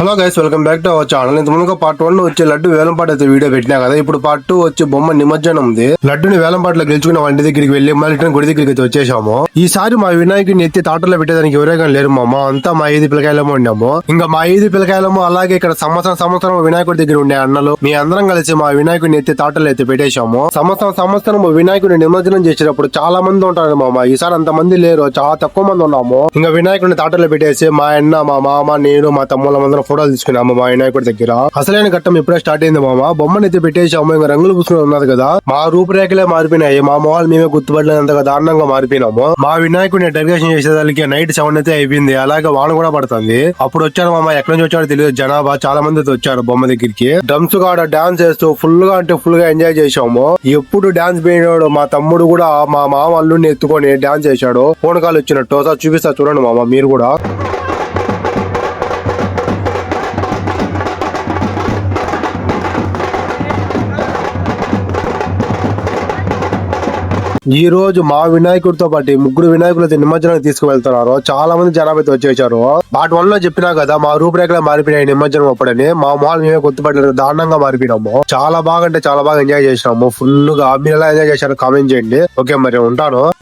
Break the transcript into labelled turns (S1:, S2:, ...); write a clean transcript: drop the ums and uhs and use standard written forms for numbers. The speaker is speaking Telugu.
S1: Hello guys, welcome back to our channel. ఇంత ముందుగా పార్ట్ 1 వచ్చి లడ్డు వేలంపాట అయితే వీడియో పెట్టినా కదా. ఇప్పుడు పార్ట్ 2 వచ్చి బొమ్మ నిమజ్జనం ఉంది. లడ్డుని వేలంపాటలో గెలుచుకున్న వంటి దగ్గరికి వెళ్లి మళ్ళీ రిటర్న్ గుడి దగ్గరికి అయితే వచ్చేసాము. ఈసారి మా వినాయకుడిని ఎత్తి తాటలో పెట్టేదానికి ఎవరే లేరు మామ. అంతా మా ఐదు పిల్లకాయలమో ఉన్నాము. ఇంకా మా ఐదు పిల్లకాయలము అలాగే ఇక్కడ సంవత్సరం వినాయకుడి దగ్గర ఉండే అన్నలు మీ అందరం కలిసి మా వినాయకుడిని ఎత్తి తాటలో అయితే పెట్టేశాము. సంవత్సరం వినాయకుడిని నిమజ్జనం చేసేటప్పుడు చాలా మంది ఉంటారు మామ. ఈసారి అంత మంది లేరు, చాలా తక్కువ మంది ఉన్నాము. ఇంకా వినాయకుడిని తాటలో పెట్టేసి మా అన్న, మా మామ, నేను, మా తమ్ముళ్ళందరం ఫోటోలు తీసుకున్నాము మా వినాయకుడి దగ్గర. అసలైన ఘట్టం ఇప్పుడే స్టార్ట్ అయింది మామ. బొమ్మని అయితే పెట్టేసాము. ఇంకా రంగులు పూసుకుని ఉన్నది కదా, మా రూపురేఖలే మారిపోయినాయి. మా మొహాలు మేమే గుర్తుపడలేనంతగా దారుణంగా మారిపోయినాము. మా వినాయకుడిని డెకరేషన్ చేసేదానికి నైట్ 7 అయితే అయిపోయింది. అలాగే వాన కూడా పడుతుంది. అప్పుడు వచ్చారు మామ. ఎక్కడి నుంచి వచ్చారో తెలియదు. జనాభా చాలా మంది అయితే వచ్చారు బొమ్మ దగ్గరికి. డ్రమ్స్ కాడ డాన్స్ చేస్తూ ఫుల్ గా ఎంజాయ్ చేసాము. ఎప్పుడు డాన్స్ పోయినాడు మా తమ్ముడు కూడా మా మామ అల్లుడిని ఎత్తుకొని డాన్స్ చేశాడు. ఫోన్ కాల్ వచ్చినట్టు ఒకసారి చూపిస్తా చూడండి మామ మీరు కూడా. ఈ రోజు మా వినాయకుడితో పాటు ముగ్గురు వినాయకులు అయితే నిమజ్జనానికి తీసుకువెళ్తున్నారు. చాలా మంది జనాభా అయితే వచ్చేసారు. పార్ట్ 1 లో చెప్పినా కదా, మా రూపురేఖలే మారిపోయినాయి నిమజ్జనం అప్పుడని. మా మొహాలు మేమే గుర్తుపడలేదు, దారుణంగా మారిపోయినాము. చాలా బాగా అంటే చాలా బాగా ఎంజాయ్ చేసినాము. ఫుల్ గా. మీరు ఎలా ఎంజాయ్ చేశారో కామెంట్ చేయండి. ఓకే మరి ఉంటాను.